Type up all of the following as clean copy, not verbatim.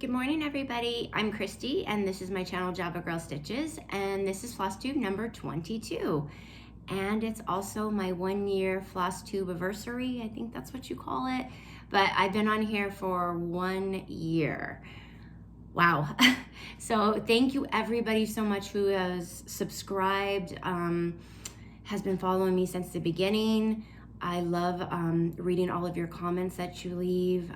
Good morning, everybody. I'm Christy, and this is my channel, Javagirlstitches, and this is Flosstube number 22. And it's also my 1-year Flosstube anniversary. I think that's what you call it. But I've been on here for 1 year. Wow. So thank you everybody so much who has subscribed, has been following me since the beginning. I love reading all of your comments that you leave.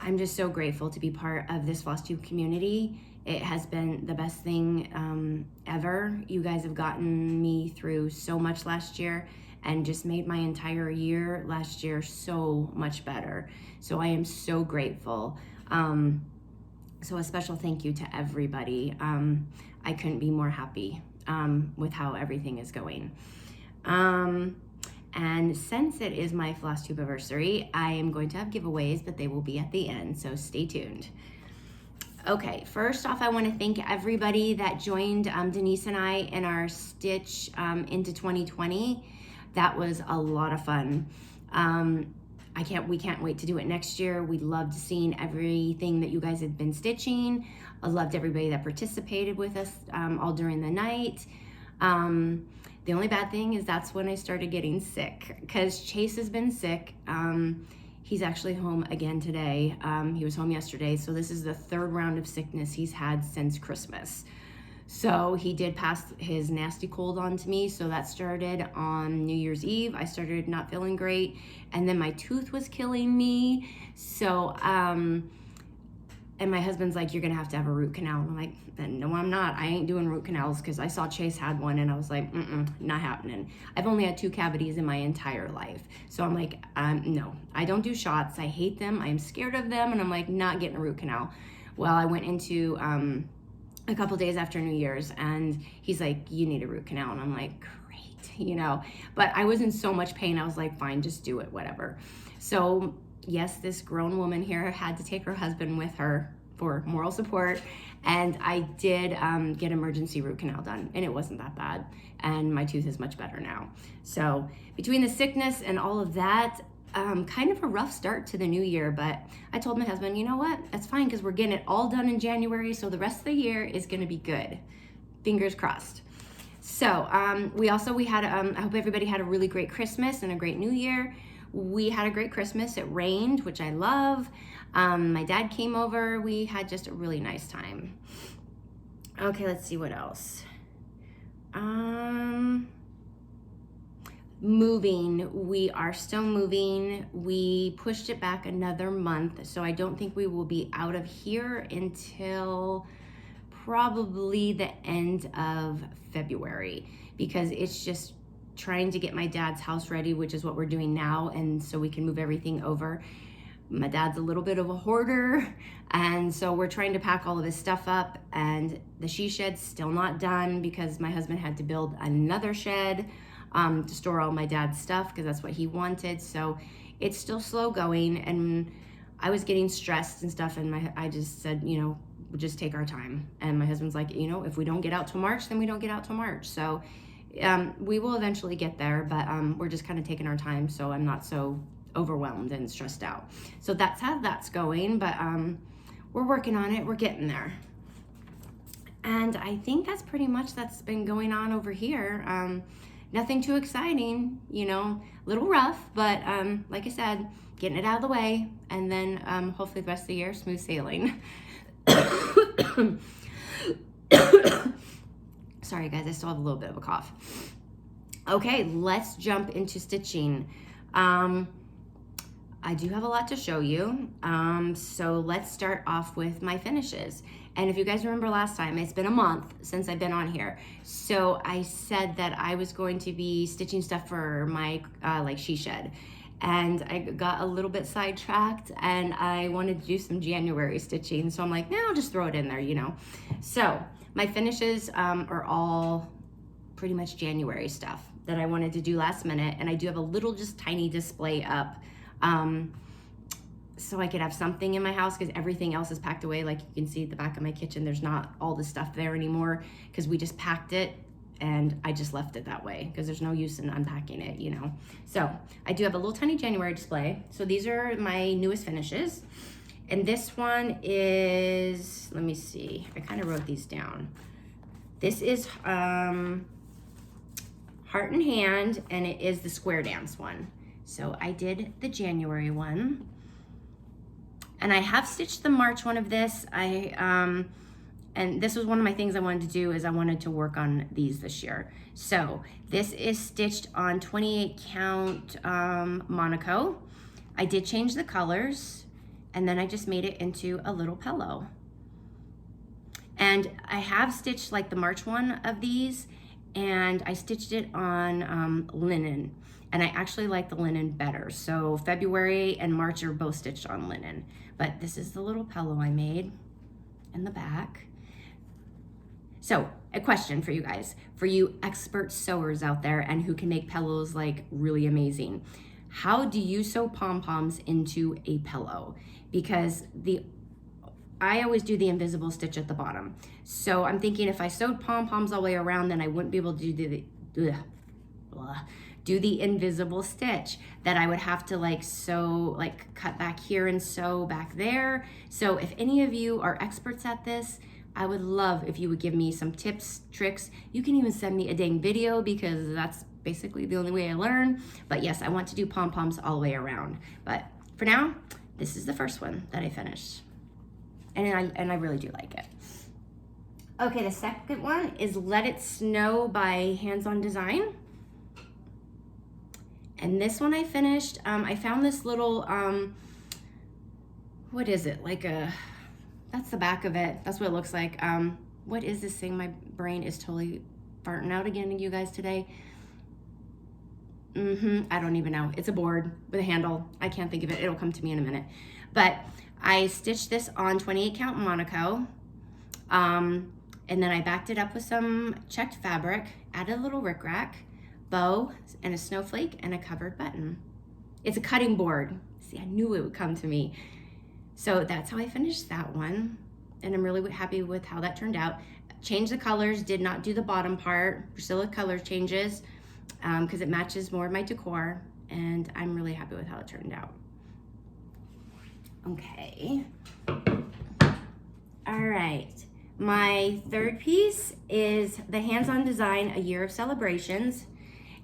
I'm just so grateful to be part of this Flosstube community. It has been the best thing ever. You guys have gotten me through so much last year and just made my entire year last year so much better. So I am so grateful. So a special thank you to everybody. I couldn't be more happy with how everything is going. And since it is my Flosstube anniversary, I am going to have giveaways, but they will be at the end, so stay tuned. Okay, first off, I want to thank everybody that joined Denise and I in our Stitch into 2020. That was a lot of fun. We can't wait to do it next year. We loved seeing everything that you guys had been stitching. I loved everybody that participated with us all during the night. The only bad thing is that's when I started getting sick, because Chase has been sick. He's actually home again today. He was home yesterday, so this is the 3rd round of sickness he's had since Christmas. So he did pass his nasty cold on to me, so that started on New Year's Eve. I started not feeling great, and then my tooth was killing me. So, and my husband's like, you're gonna have to have a root canal. And I'm like, no, I'm not. I ain't doing root canals, because I saw Chase had one and I was like, not happening. I've only had 2 cavities in my entire life. So I'm like, no, I don't do shots. I hate them. I'm scared of them. And I'm like, not getting a root canal. Well, I went into a couple days after New Year's, and he's like, you need a root canal. And I'm like, great, you know, but I was in so much pain. I was like, fine, just do it, whatever. So yes, this grown woman here had to take her husband with her for moral support, and I did get emergency root canal done, and it wasn't that bad, and my tooth is much better now. So between the sickness and all of that, kind of a rough start to the new year, but I told my husband, you know what, that's fine, because we're getting it all done in January, so the rest of the year is going to be good. Fingers crossed. So we had I hope everybody had a really great Christmas and a great New Year. We had a great Christmas. It rained, which I love. My dad came over. We had just a really nice time. Okay, let's see what else. Moving. We are still moving. We pushed it back another month, so I don't think we will be out of here until probably the end of February, because it's just trying to get my dad's house ready, which is what we're doing now, and so we can move everything over. My dad's a little bit of a hoarder, and so we're trying to pack all of his stuff up, and the she shed's still not done because my husband had to build another shed to store all my dad's stuff, because that's what he wanted. So it's still slow going, and I was getting stressed and stuff, and I just said, you know, we'll just take our time. And my husband's like, you know, if we don't get out till March, then we don't get out till March. So we will eventually get there, but we're just kind of taking our time, so I'm not so overwhelmed and stressed out. So that's how that's going, but we're working on it. We're getting there. And I think that's pretty much that's been going on over here. Nothing too exciting, you know, a little rough, but like I said, getting it out of the way, and then hopefully the rest of the year, smooth sailing. Sorry guys, I still have a little bit of a cough. Okay, let's jump into stitching. I do have a lot to show you. So let's start off with my finishes. And if you guys remember last time, it's been a month since I've been on here. So I said that I was going to be stitching stuff for my like she shed. And I got a little bit sidetracked, and I wanted to do some January stitching. So I'm like, nah, I'll just throw it in there, you know. So my finishes are all pretty much January stuff that I wanted to do last minute. And I do have a little just tiny display up so I could have something in my house, because everything else is packed away. Like you can see at the back of my kitchen, there's not all the stuff there anymore, because we just packed it and I just left it that way because there's no use in unpacking it, you know. So I do have a little tiny January display. So these are my newest finishes. And this one is, let me see, I kind of wrote these down. This is Heart and Hand, and it is the Square Dance one. So I did the January one. And I have stitched the March one of this. And this was one of my things I wanted to do, is I wanted to work on these this year. So this is stitched on 28 count Monaco. I did change the colors, and then I just made it into a little pillow. And I have stitched like the March one of these, and I stitched it on linen, and I actually like the linen better. So February and March are both stitched on linen, but this is the little pillow I made in the back. So a question for you guys, for you expert sewers out there and who can make pillows like really amazing. How do you sew pom-poms into a pillow? Because I always do the invisible stitch at the bottom. So I'm thinking if I sewed pom-poms all the way around, then I wouldn't be able to do the invisible stitch, that I would have to like sew, like cut back here and sew back there. So if any of you are experts at this, I would love if you would give me some tips, tricks. You can even send me a dang video, because that's basically the only way I learn. But yes, I want to do pom-poms all the way around. But for now, this is the first one that I finished. And I really do like it. Okay, the second one is Let It Snow by Hands-On Design. And this one I finished. I found this little, what is it? Like that's the back of it. That's what it looks like. What is this thing? My brain is totally farting out again, you guys, today. I don't even know. It's a board with a handle. I can't think of it. It'll come to me in a minute. But I stitched this on 28 count Monaco. And then I backed it up with some checked fabric, added a little rickrack, bow, and a snowflake, and a covered button. It's a cutting board. See, I knew it would come to me. So that's how I finished that one. And I'm really happy with how that turned out. Changed the colors, did not do the bottom part. Priscilla color changes, because it matches more of my decor. And I'm really happy with how it turned out. Okay. All right. My third piece is the Hands-On Design, A Year of Celebrations.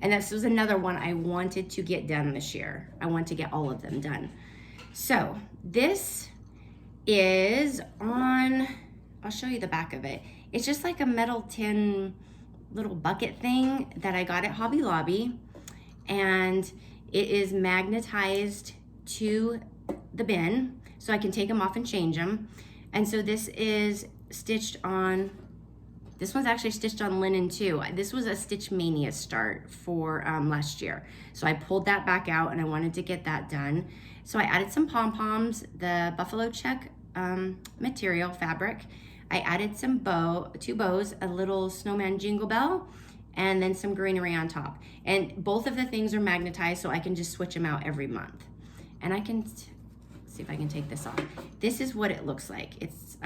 And this was another one I wanted to get done this year. I want to get all of them done. So this is on, I'll show you the back of it. It's just like a metal tin little bucket thing that I got at Hobby Lobby. And it is magnetized to the bin, so I can take them off and change them. And so this is stitched on, this one's actually stitched on linen too. This was a Stitch Mania start for last year. So I pulled that back out and I wanted to get that done. So I added some pom-poms, the buffalo check material fabric. I added some two bows, a little snowman jingle bell, and then some greenery on top. And both of the things are magnetized, so I can just switch them out every month. And I can see if I can take this off. This is what it looks like. It's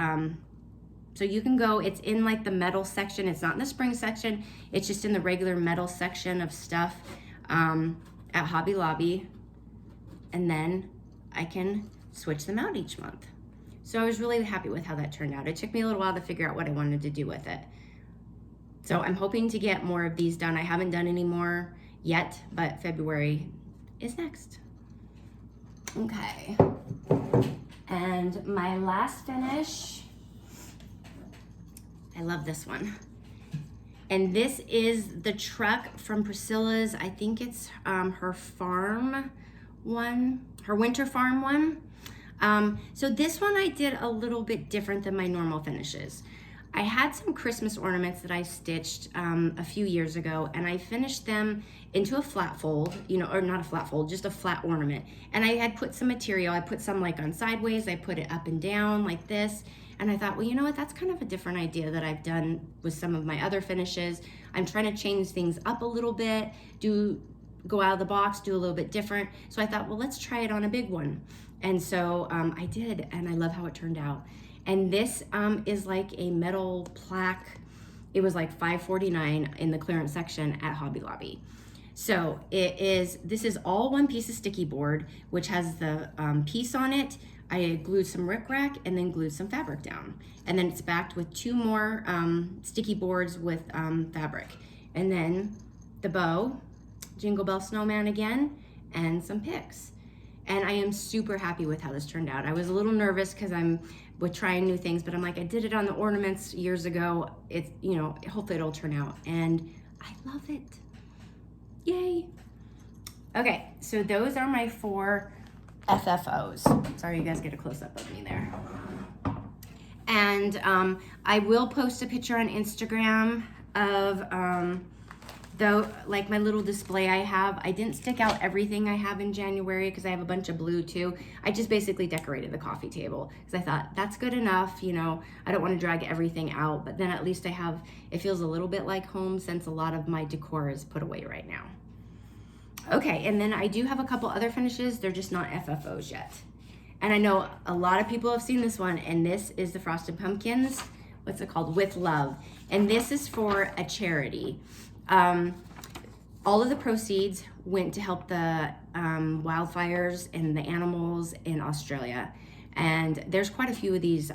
so you can go, it's in like the metal section. It's not in the spring section. It's just in the regular metal section of stuff at Hobby Lobby. And then I can switch them out each month. So I was really happy with how that turned out. It took me a little while to figure out what I wanted to do with it. So I'm hoping to get more of these done. I haven't done any more yet, but February is next. Okay. And my last finish, I love this one. And this is the truck from Priscilla's, I think it's her farm one, her winter farm one. So this one I did a little bit different than my normal finishes. I had some Christmas ornaments that I stitched a few years ago, and I finished them into a flat fold, or not a flat fold, just a flat ornament. And I had put some material, I put some like on sideways, I put it up and down like this. And I thought, well, you know what, that's kind of a different idea that I've done with some of my other finishes. I'm trying to change things up a little bit, go out of the box, do a little bit different. So I thought, well, let's try it on a big one. And so I did, and I love how it turned out. And this is like a metal plaque. It was like $5.49 in the clearance section at Hobby Lobby. So this is all one piece of sticky board, which has the piece on it, I glued some rickrack and then glued some fabric down. And then it's backed with 2 more sticky boards with fabric. And then the bow, Jingle Bell Snowman again, and some picks. And I am super happy with how this turned out. I was a little nervous because I'm with trying new things, but I'm like, I did it on the ornaments years ago. It's, you know, hopefully it'll turn out. And I love it. Yay. Okay, so those are my 4 FFOs. Sorry, you guys get a close-up of me there. And I will post a picture on Instagram of like my little display I have. I didn't stick out everything I have in January because I have a bunch of blue too. I just basically decorated the coffee table because I thought that's good enough, you know. I don't want to drag everything out, but then at least I have, it feels a little bit like home since a lot of my decor is put away right now. Okay, and then I do have a couple other finishes. They're just not FFOs yet. And I know a lot of people have seen this one, and this is the Frosted Pumpkins. What's it called? With Love. And this is for a charity. All of the proceeds went to help the wildfires and the animals in Australia. And there's quite a few of these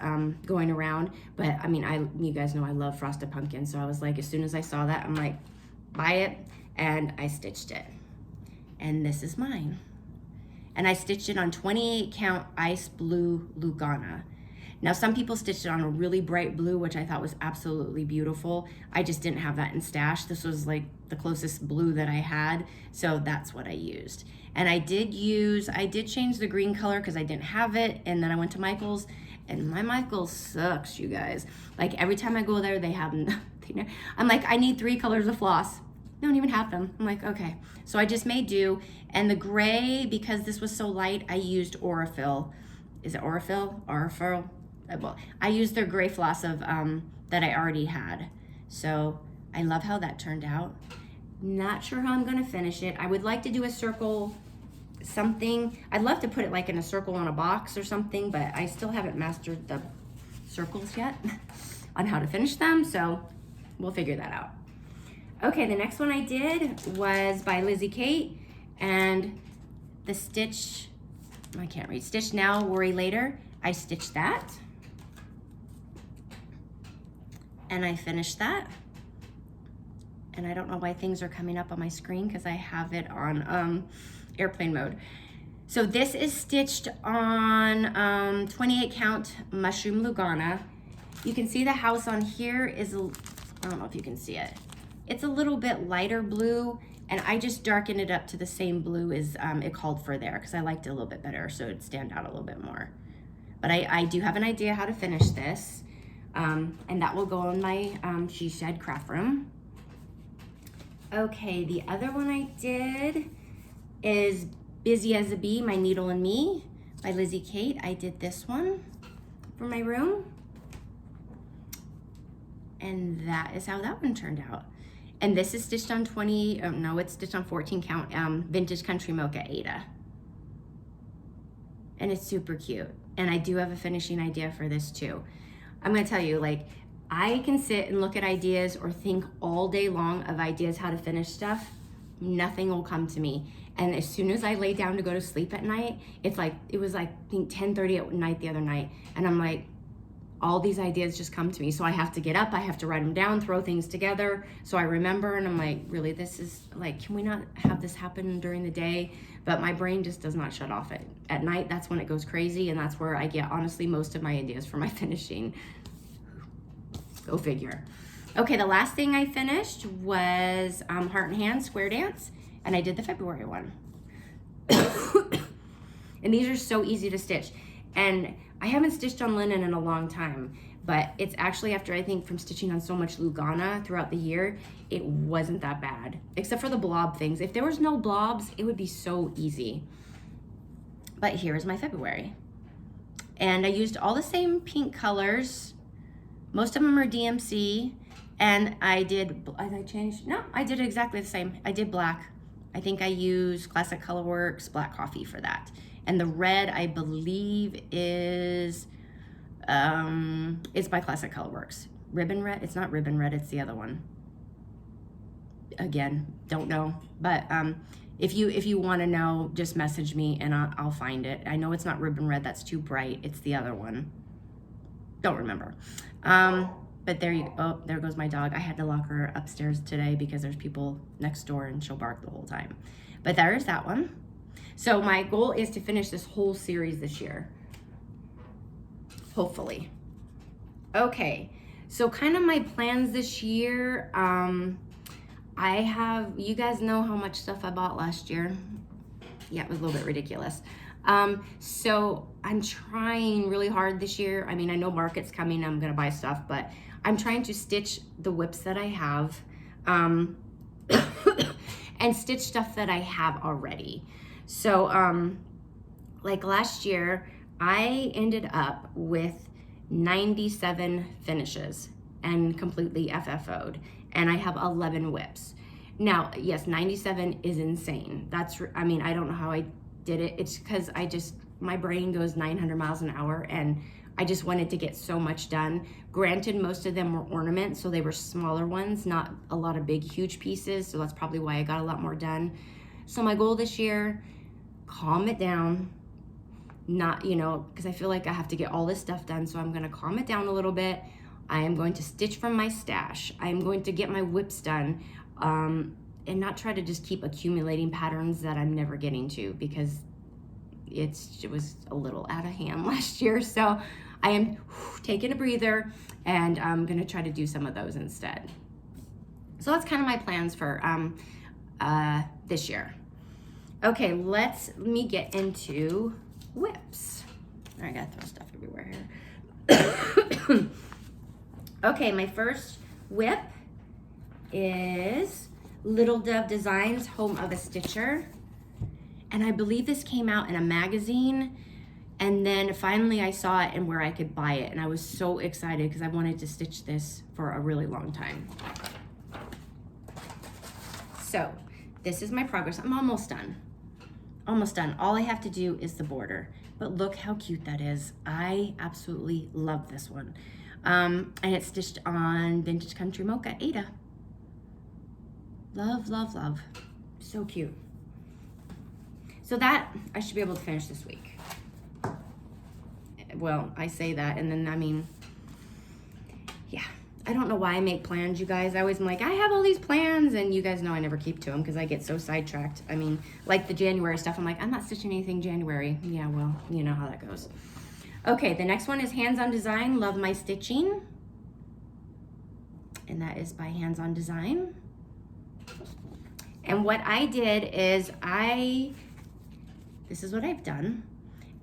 going around, but I mean, you guys know I love Frosted Pumpkins, so I was like, as soon as I saw that, I'm like, buy it, and I stitched it. And this is mine. And I stitched it on 28 count ice blue Lugana. Now, some people stitched it on a really bright blue, which I thought was absolutely beautiful. I just didn't have that in stash. This was like the closest blue that I had, so that's what I used. And I did change the green color because I didn't have it, and then I went to Michael's, and my Michael's sucks, you guys. Like, every time I go there, they have nothing. I'm like, I need 3 colors of floss. They don't even have them. I'm like, okay. So I just made do, and the gray, because this was so light, I used Aurifil. Is it Aurifil? Aurifil? Well, I used their gray floss of that I already had. So I love how that turned out. Not sure how I'm gonna finish it. I would like to do a circle something. I'd love to put it like in a circle on a box or something, but I still haven't mastered the circles yet on how to finish them, so we'll figure that out. Okay, the next one I did was by Lizzie Kate, and the stitch, I can't read, Stitch Now, Worry Later. I stitched that. And I finished that. And I don't know why things are coming up on my screen because I have it on airplane mode. So this is stitched on 28 count mushroom Lugana. You can see the house on here is, I don't know if you can see it. It's a little bit lighter blue, and I just darkened it up to the same blue as it called for there because I liked it a little bit better so it'd stand out a little bit more. But I do have an idea how to finish this. And that will go in my She Shed craft room. Okay, the other one I did is Busy as a Bee, My Needle and Me by Lizzie Kate. I did this one for my room. And that is how that one turned out. And this is stitched on it's stitched on 14 count Vintage Country Mocha Ada. And it's super cute. And I do have a finishing idea for this too. I'm gonna tell you, like, I can sit and look at ideas or think all day long of ideas how to finish stuff. Nothing will come to me. And as soon as I lay down to go to sleep at night, it was like, I think 10:30 at night the other night. And I'm like, all these ideas just come to me. So I have to get up, I have to write them down, throw things together. So I remember, and I'm like, really, this is like, can we not have this happen during the day? But my brain just does not shut off at night. That's when it goes crazy. And that's where I get, honestly, most of my ideas for my finishing. Go figure. Okay, the last thing I finished was Heart and Hand Square Dance. And I did the February one. And these are so easy to stitch. And I haven't stitched on linen in a long time, but it's actually after, I think, from stitching on so much Lugana throughout the year, it wasn't that bad, except for the blob things. If there was no blobs, it would be so easy. But here's my February. And I used all the same pink colors. Most of them are DMC. And I did exactly the same. I did black. I think I used Classic Colorworks Black Coffee for that. And the red, I believe, is by Classic Colorworks. Ribbon Red? It's not Ribbon Red, it's the other one. Again, don't know. But If you want to know, just message me and I'll find it. I know it's not ribbon red, that's too bright. It's the other one. Don't remember. But there goes my dog. I had to lock her upstairs today because there's people next door and she'll bark the whole time. But there's that one. So my goal is to finish this whole series this year. Hopefully. Okay, so kind of my plans this year. You guys know how much stuff I bought last year. Yeah, it was a little bit ridiculous. So I'm trying really hard this year. I mean, I know market's coming, I'm gonna buy stuff, but I'm trying to stitch the whips that I have, and stitch stuff that I have already. So, like last year, I ended up with 97 finishes and completely FFO'd, and I have 11 whips. Now, yes, 97 is insane. I mean, I don't know how I did it. It's because my brain goes 900 miles an hour, and I just wanted to get so much done. Granted, most of them were ornaments, so they were smaller ones, not a lot of big, huge pieces, so that's probably why I got a lot more done. So my goal this year, calm it down. Not, because I feel like I have to get all this stuff done, so I'm gonna calm it down a little bit. I am going to stitch from my stash. I'm going to get my whips done, and not try to just keep accumulating patterns that I'm never getting to, because it was a little out of hand last year. So I am taking a breather, and I'm gonna try to do some of those instead. So that's kind of my plans for this year. Okay, let me get into whips. I gotta throw stuff everywhere here. Okay, my first whip is Little Dove Designs Home of a Stitcher. And I believe this came out in a magazine, and then finally I saw it and where I could buy it, and I was so excited because I wanted to stitch this for a really long time. So this is my progress. I'm almost done. Almost done. All I have to do is the border, but look how cute that is. I absolutely love this one. And it's stitched on Vintage Country Mocha Ada. Love, love, love. So cute. So that I should be able to finish this week. Well, I say that, and then, I mean, yeah. I don't know why I make plans, you guys. I always am like, I have all these plans, and you guys know I never keep to them because I get so sidetracked. I mean, like the January stuff, I'm like, I'm not stitching anything January. Yeah, well, you know how that goes. Okay, the next one is Hands On Design, Love My Stitching. And that is by Hands On Design. And what I did is this is what I've done.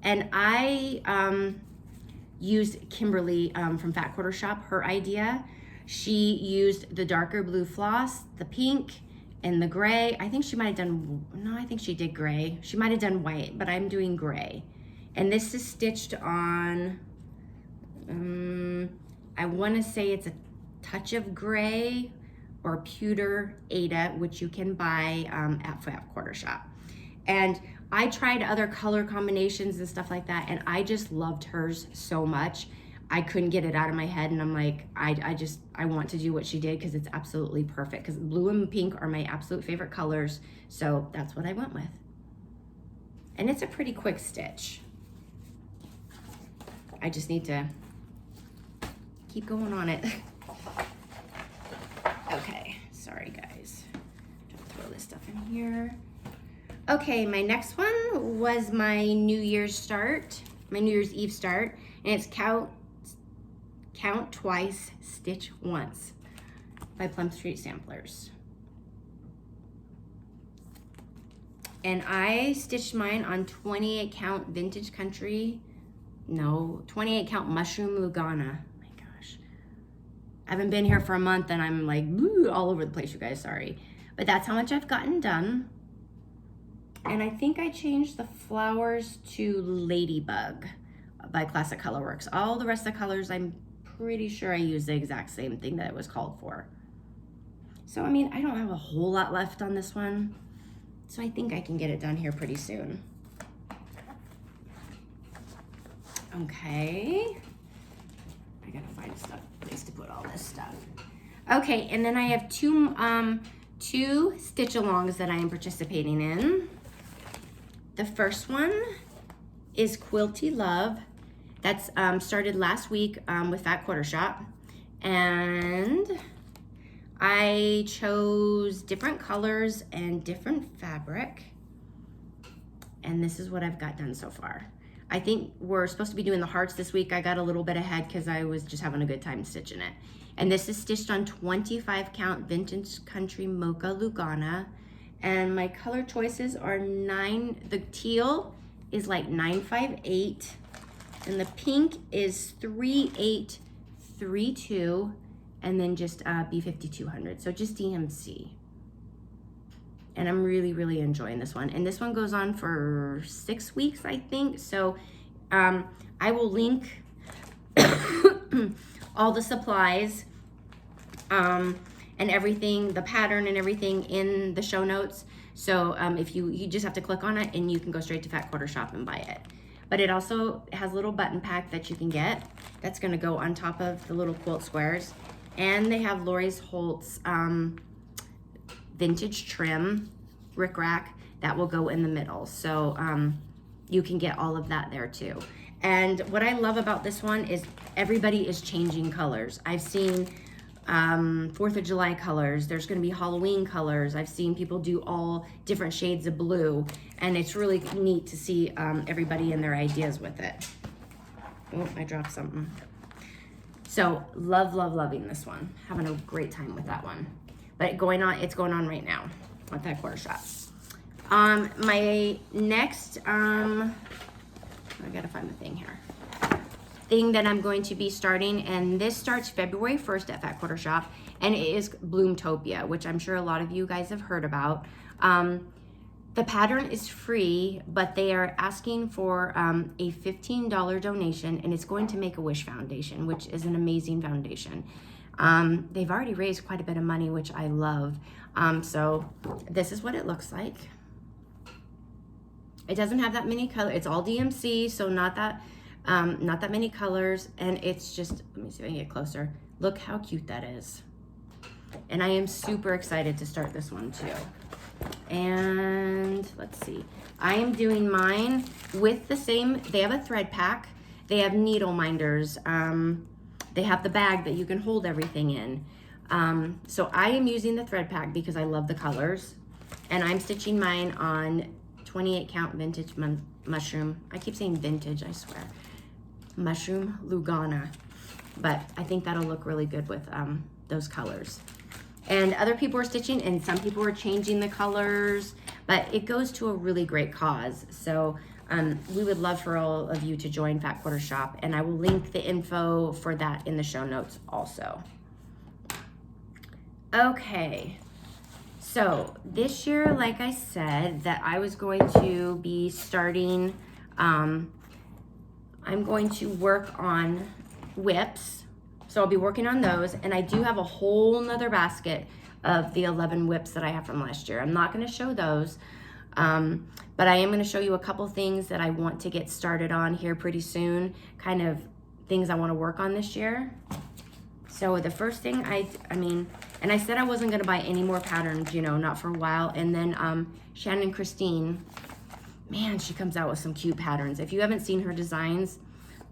And I used Kimberly from Fat Quarter Shop, her idea. She used the darker blue floss, the pink, and the gray. I think she might have done, no, I think she did gray. She might have done white, but I'm doing gray. And this is stitched on, I wanna say it's a touch of gray or pewter Ada, which you can buy at Fat Quarter Shop. And I tried other color combinations and stuff like that, and I just loved hers so much. I couldn't get it out of my head, and I'm like, I want to do what she did because it's absolutely perfect, because blue and pink are my absolute favorite colors, so that's what I went with. And it's a pretty quick stitch. I just need to keep going on it. Okay, sorry guys. Just throw this stuff in here. Okay, my next one was my New Year's Eve start, and it's Count Twice, Stitch Once by Plum Street Samplers. And I stitched mine on 28 count Vintage Country, 28 count Mushroom Lugana. Oh my gosh. I haven't been here for a month and I'm like all over the place, you guys, sorry. But that's how much I've gotten done. And I think I changed the flowers to Ladybug by Classic Colorworks. All the rest of the colors, I'm pretty sure I used the exact same thing that it was called for. So, I mean, I don't have a whole lot left on this one. So I think I can get it done here pretty soon. Okay. I gotta find a place to put all this stuff. Okay, and then I have two 2 stitch alongs that I am participating in. The first one is Quilty Love. That's started last week with Fat Quarter Shop. And I chose different colors and different fabric. And this is what I've got done so far. I think we're supposed to be doing the hearts this week. I got a little bit ahead because I was just having a good time stitching it. And this is stitched on 25 count Vintage Country Mocha Lugana. And my color choices are the teal is like 958, and the pink is 3832, and then just B5200, so just DMC. And I'm really, really enjoying this one. And this one goes on for 6 weeks, I think. So I will link all the supplies and everything, the pattern and everything in the show notes. So if you just have to click on it and you can go straight to Fat Quarter Shop and buy it. But it also has a little button pack that you can get that's gonna go on top of the little quilt squares. And they have Lori's Holt's vintage trim rickrack that will go in the middle. So you can get all of that there too. And what I love about this one is everybody is changing colors. I've seen 4th of July colors. There's going to be Halloween colors. I've seen people do all different shades of blue, and it's really neat to see everybody and their ideas with it. Oh, I dropped something. So loving this one. Having a great time with that one. But it's going on right now at Fat Quarter Shop. My next, I gotta find the thing here. Thing that I'm going to be starting, and this starts February 1st at Fat Quarter Shop, and it is Bloomtopia, which I'm sure a lot of you guys have heard about. The pattern is free, but they are asking for a $15 donation, and it's going to Make-A-Wish Foundation, which is an amazing foundation. They've already raised quite a bit of money, which I love. So this is what it looks like. It doesn't have that many colors. It's all DMC, so not that many colors, and it's just, let me see if I can get closer. Look how cute that is. And I am super excited to start this one too. And let's see, I am doing mine with the same, they have a thread pack, they have needle minders, they have the bag that you can hold everything in. So I am using the thread pack because I love the colors, and I'm stitching mine on 28 count vintage mushroom. I keep saying vintage, I swear. Mushroom Lugana, but I think that'll look really good with those colors. And other people are stitching, and some people are changing the colors, but it goes to a really great cause. So we would love for all of you to join Fat Quarter Shop, and I will link the info for that in the show notes also. Okay, so this year, like I said, that I was going to be starting, I'm going to work on whips. So I'll be working on those, and I do have a whole nother basket of the 11 whips that I have from last year. I'm not gonna show those, but I am gonna show you a couple things that I want to get started on here pretty soon, kind of things I wanna work on this year. So the first thing and I said I wasn't gonna buy any more patterns, you know, not for a while, and then Shannon Christine, man, she comes out with some cute patterns. If you haven't seen her designs,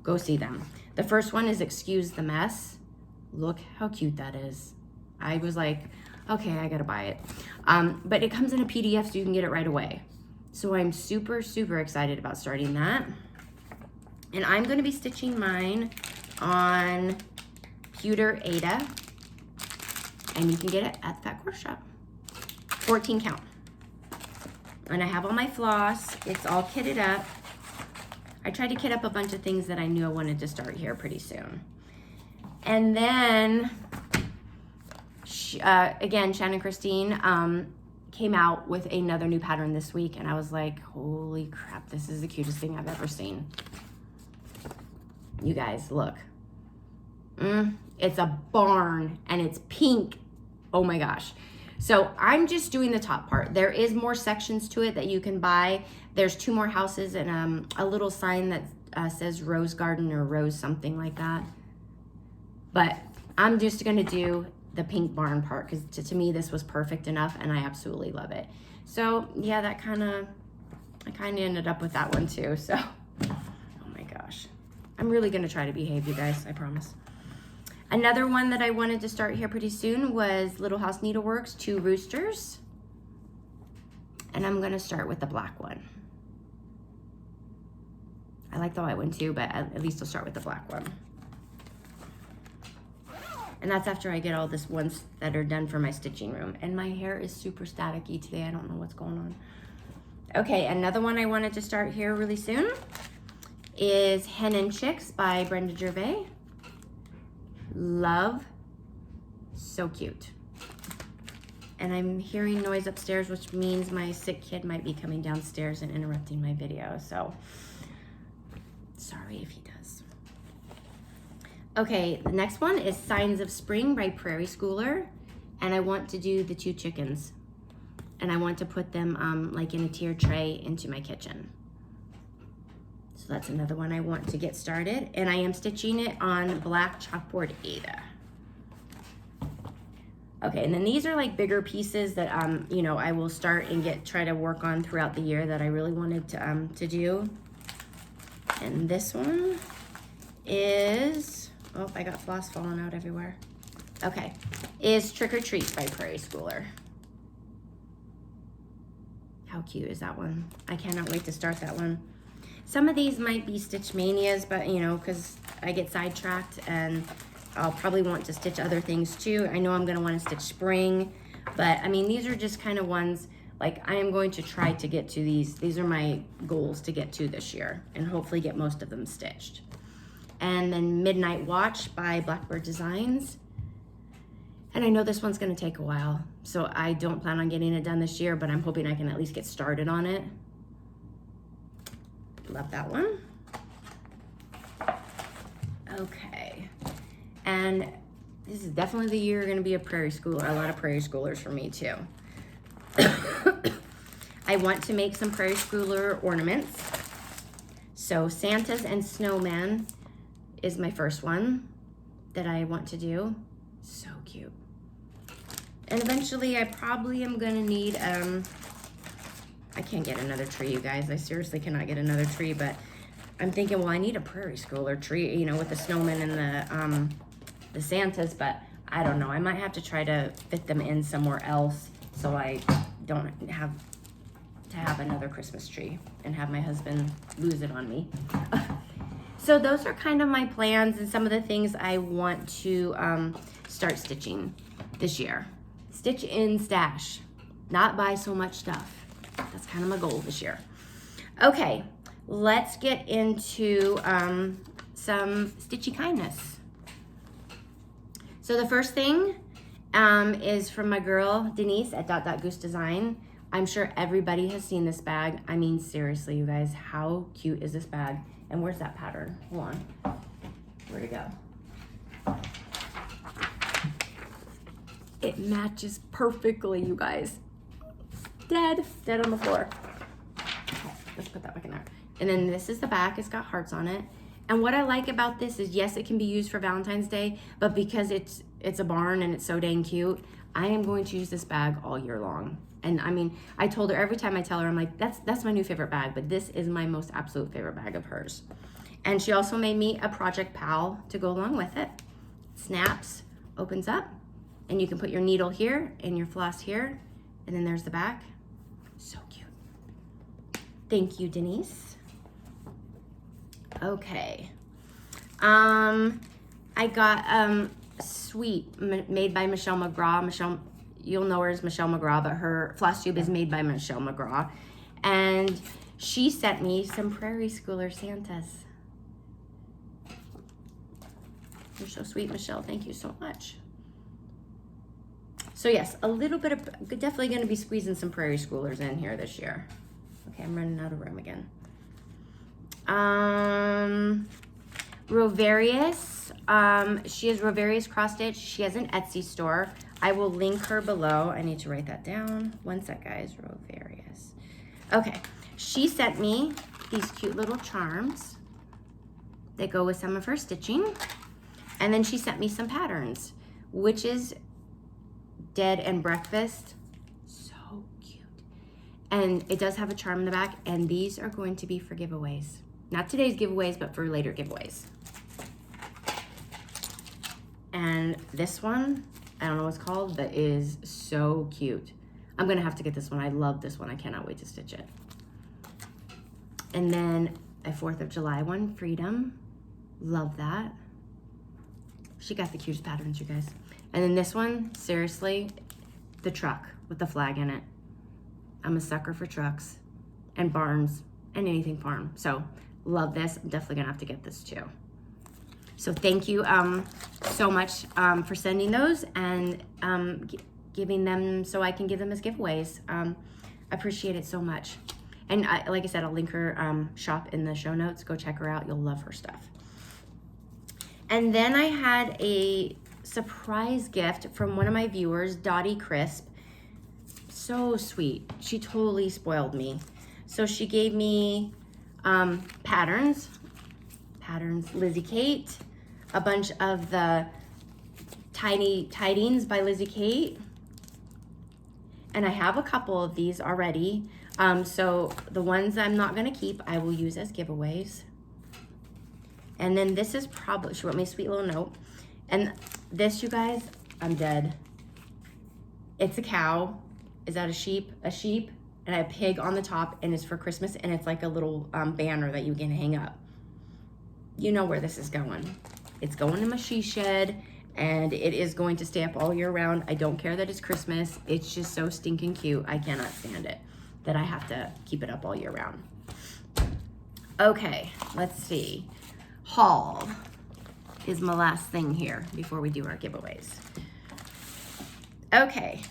go see them. The first one is Excuse the Mess. Look how cute that is. I was like, okay, I gotta buy it. But it comes in a PDF, so you can get it right away. So I'm super, super excited about starting that. And I'm gonna be stitching mine on Pewter Ada. And you can get it at the Fat Quarter Shop. 14 count. And I have all my floss. It's all kitted up. I tried to kit up a bunch of things that I knew I wanted to start here pretty soon. And then, again, Shannon Christine came out with another new pattern this week, and I was like, holy crap, this is the cutest thing I've ever seen. You guys, look. It's a barn, and it's pink. Oh my gosh. So I'm just doing the top part. There is more sections to it that you can buy. There's 2 more houses and a little sign that says Rose Garden or Rose something like that. But I'm just gonna do the pink barn part, because to me this was perfect enough and I absolutely love it. So yeah, I kind of ended up with that one too. So, oh my gosh. I'm really gonna try to behave, you guys, I promise. Another one that I wanted to start here pretty soon was Little House Needleworks 2 Roosters. And I'm gonna start with the black one. I like the white one too, but at least I'll start with the black one. And that's after I get all this ones that are done for my stitching room. And my hair is super staticky today. I don't know what's going on. Okay, another one I wanted to start here really soon is Hen and Chicks by Brenda Gervais. Love, so cute. And I'm hearing noise upstairs, which means my sick kid might be coming downstairs and interrupting my video. So sorry if he does. Okay, the next one is Signs of Spring by Prairie Schooler. And I want to do the 2 chickens. And I want to put them like in a tiered tray into my kitchen. So that's another one I want to get started. And I am stitching it on black chalkboard Ada. Okay, and then these are like bigger pieces that you know, I will start and try to work on throughout the year that I really wanted to do. And this one is, oh, I got floss falling out everywhere. Okay, is Trick or Treat by Prairie Schooler. How cute is that one? I cannot wait to start that one. Some of these might be Stitch Manias, but you know, because I get sidetracked and I'll probably want to stitch other things too. I know I'm gonna wanna stitch spring, but I mean, these are just kind of ones, like I am going to try to get to these. These are my goals to get to this year and hopefully get most of them stitched. And then Midnight Watch by Blackbird Designs. And I know this one's gonna take a while, so I don't plan on getting it done this year, but I'm hoping I can at least get started on it. Love that one. Okay. And this is definitely the year gonna be a prairie schooler, a lot of prairie schoolers for me too. I want to make some prairie schooler ornaments. So Santas and Snowman is my first one that I want to do. So cute. And eventually I probably am gonna need, I can't get another tree, you guys. I seriously cannot get another tree, but I'm thinking, well, I need a prairie schooler tree, you know, with the snowmen and the Santas, but I don't know. I might have to try to fit them in somewhere else so I don't have to have another Christmas tree and have my husband lose it on me. So those are kind of my plans and some of the things I want to start stitching this year. Stitch in, stash, not buy so much stuff. That's kind of my goal this year. Okay, let's get into some stitchy kindness. So the first thing is from my girl, Denise at DotDotGooseDesign. I'm sure everybody has seen this bag. I mean, seriously, you guys, how cute is this bag? And where's that pattern? Hold on. Where'd it go? It matches perfectly, you guys. Dead on the floor. Okay, let's put that back in there. And then this is the back. It's got hearts on it. And what I like about this is, yes, it can be used for Valentine's Day, but because it's a barn and it's so dang cute, I am going to use this bag all year long. And I mean, I told her every time I tell her, I'm like, that's my new favorite bag, but this is my most absolute favorite bag of hers. And she also made me a Project Pal to go along with it. Snaps, opens up, and you can put your needle here and your floss here, and then there's the back. So cute. Thank you, Denise. Okay. I got Sweet made by Michelle McGraw. Michelle, you'll know her as Michelle McGraw, but her Flosstube is made by Michelle McGraw. And she sent me some Prairie Schooler Santas. You're so sweet, Michelle. Thank you so much. So yes, a little bit of, definitely going to be squeezing some Prairie Schoolers in here this year. Okay, I'm running out of room again. Rovaris, she is Rovaris Cross Stitch. She has an Etsy store. I will link her below. I need to write that down. One sec, guys. Rovaris. Okay, she sent me these cute little charms that go with some of her stitching. And then she sent me some patterns, which is Dead and Breakfast. So cute. And it does have a charm in the back, and these are going to be for giveaways. Not today's giveaways, but for later giveaways. And this one, I don't know what it's called, but is so cute. I'm gonna have to get this one. I love this one. I cannot wait to stitch it. And then a 4th of July one, Freedom. Love that. She got the cutest patterns, you guys. And then this one, seriously, the truck with the flag in it. I'm a sucker for trucks and barns and anything farm. So love this. I'm definitely gonna have to get this too. So thank you so much for sending those and giving them so I can give them as giveaways. I appreciate it so much. And like I said, I'll link her shop in the show notes. Go check her out. You'll love her stuff. And then I had a surprise gift from one of my viewers, Dottie Crisp. So sweet. She totally spoiled me. So she gave me patterns, Lizzie Kate, a bunch of the Tiny Tidings by Lizzie Kate. And I have a couple of these already. So the ones I'm not gonna keep, I will use as giveaways. And then this is probably, she wrote me a sweet little note. And this, you guys, I'm dead. It's a cow. Is that a sheep? A sheep and a pig on the top, and it's for Christmas, and it's like a little banner that you can hang up. You know where this is going. It's going in my she shed, and it is going to stay up all year round. I don't care that it's Christmas. It's just so stinking cute. I cannot stand it that I have to keep it up all year round. Okay, let's see. Haul is my last thing here before we do our giveaways. Okay,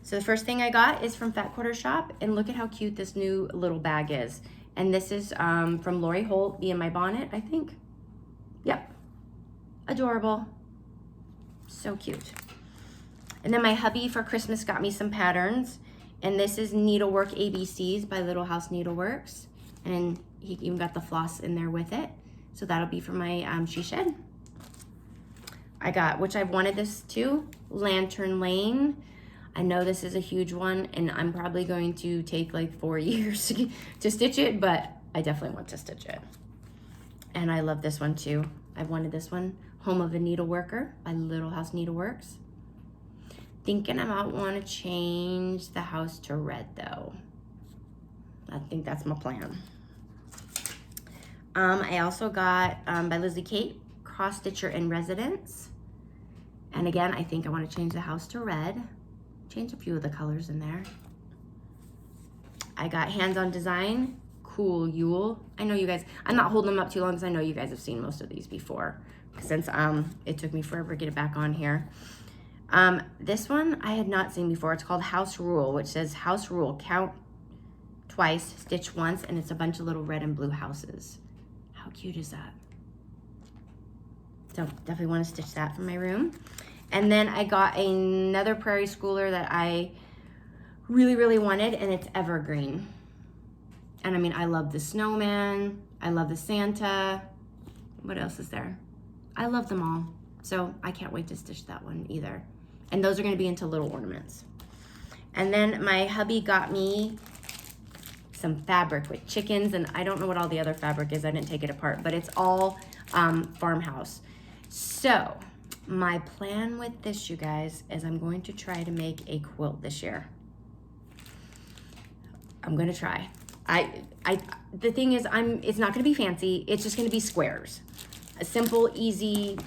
so the first thing I got is from Fat Quarter Shop, and look at how cute this new little bag is. And this is from Lori Holt, Be in My Bonnet, I think. Yep, adorable, so cute. And then my hubby for Christmas got me some patterns, and this is Needlework ABCs by Little House Needleworks, and he even got the floss in there with it. So that'll be for my she shed. I got, which I've wanted this too, Lantern Lane. I know this is a huge one, and I'm probably going to take like 4 years to stitch it, but I definitely want to stitch it. And I love this one too. I've wanted this one, Home of a Needleworker by Little House Needleworks. Thinking I might want to change the house to red though. I think that's my plan. I also got by Lizzie Kate, Cross Stitcher in Residence. And again, I think I want to change the house to red. Change a few of the colors in there. I got Hands on Design, Cool Yule. I know you guys, I'm not holding them up too long because I know you guys have seen most of these before, since it took me forever to get it back on here. This one I had not seen before. It's called House Rule, which says House Rule, count twice, stitch once, and it's a bunch of little red and blue houses. How cute is that? So definitely want to stitch that for my room. And then I got another Prairie Schooler that I really, really wanted, and it's Evergreen. And I mean, I love the snowman. I love the Santa. What else is there? I love them all. So I can't wait to stitch that one either. And those are going to be into little ornaments. And then my hubby got me some fabric with chickens, and I don't know what all the other fabric is. I didn't take it apart, but it's all farmhouse. So my plan with this, you guys, is I'm going to try to make a quilt this year. I'm going to try. The thing is, it's not going to be fancy. It's just going to be squares. A simple, easy,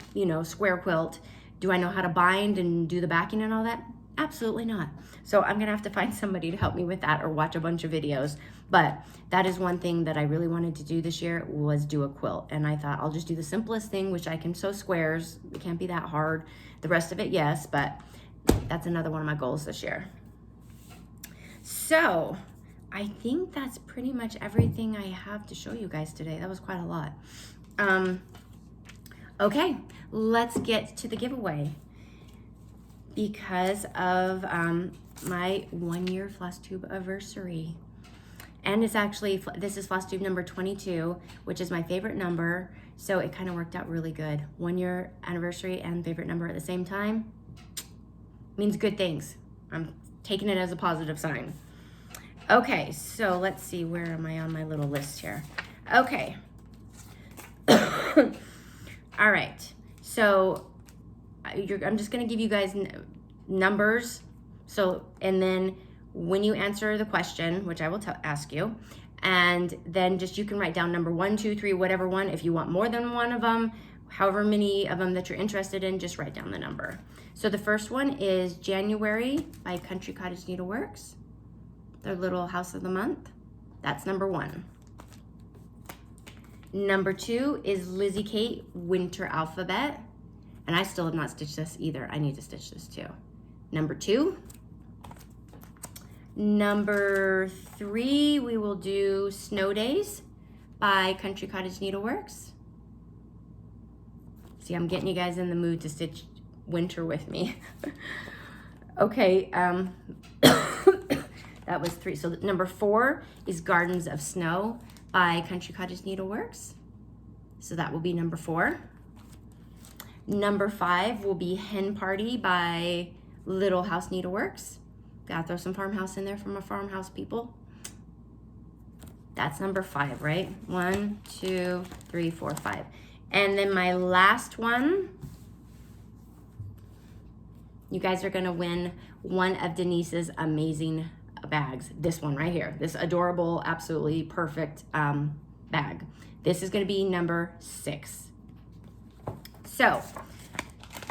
square quilt. Do I know how to bind and do the backing and all that? Absolutely not. So I'm gonna have to find somebody to help me with that or watch a bunch of videos. But that is one thing that I really wanted to do this year, was do a quilt. And I thought I'll just do the simplest thing, which I can sew squares. It can't be that hard. The rest of it, yes, but that's another one of my goals this year. So I think that's pretty much everything I have to show you guys today. That was quite a lot. Okay, let's get to the giveaway. Because of my 1-year Flosstube anniversary. And it's actually, this is Flosstube number 22, which is my favorite number. So it kind of worked out really good. 1-year anniversary and favorite number at the same time. means good things. I'm taking it as a positive sign. Okay, so let's see, where am I on my little list here? Okay. All right, so I'm just gonna give you guys numbers. So, and then when you answer the question, which I will ask you, and then just you can write down number 1, 2, 3, whatever one. If you want more than one of them, however many of them that you're interested in, just write down the number. So the first one is January by Country Cottage Needleworks, their little house of the month. That's number 1. Number 2 is Lizzie Kate Winter Alphabet, and I still have not stitched this either. I need to stitch this too. Number 2. Number 3, we will do Snow Days by Country Cottage Needleworks. See, I'm getting you guys in the mood to stitch winter with me. Okay, that was 3. So number 4 is Gardens of Snow by Country Cottage Needleworks. So that will be number 4. Number 5 will be Hen Party by Little House Needleworks. Gotta throw some farmhouse in there for my farmhouse people. That's number 5, right? 1, 2, 3, 4, 5. And then my last one, you guys are gonna win one of Denise's amazing bags. This one right here, this adorable, absolutely perfect bag. This is gonna be number 6. So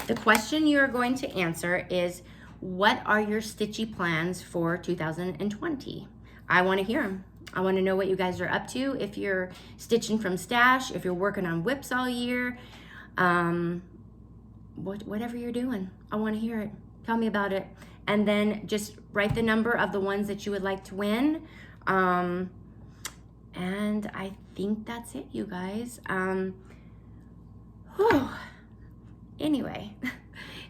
the question you're going to answer is, what are your stitchy plans for 2020? I want to hear them. I want to know what you guys are up to. If you're stitching from stash, if you're working on whips all year, whatever you're doing, I want to hear it. Tell me about it. And then just write the number of the ones that you would like to win. And I think that's it, you guys. Anyway.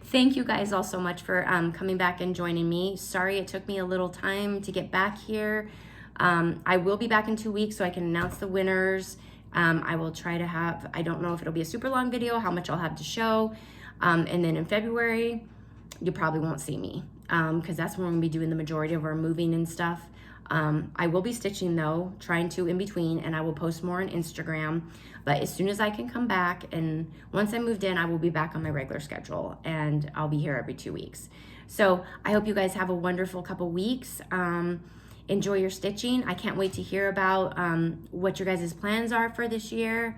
Thank you guys all so much for coming back and joining me. Sorry it took me a little time to get back here. I will be back in 2 weeks so I can announce the winners. I will try to have, I don't know if it'll be a super long video, how much I'll have to show. And then in February, you probably won't see me because that's when we're gonna be doing the majority of our moving and stuff. I will be stitching though, trying to in between, and I will post more on Instagram. But as soon as I can come back, and once I moved in, I will be back on my regular schedule, and I'll be here every 2 weeks. So I hope you guys have a wonderful couple weeks. Enjoy your stitching. I can't wait to hear about what your guys' plans are for this year.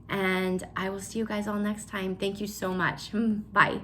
And I will see you guys all next time. Thank you so much. Bye.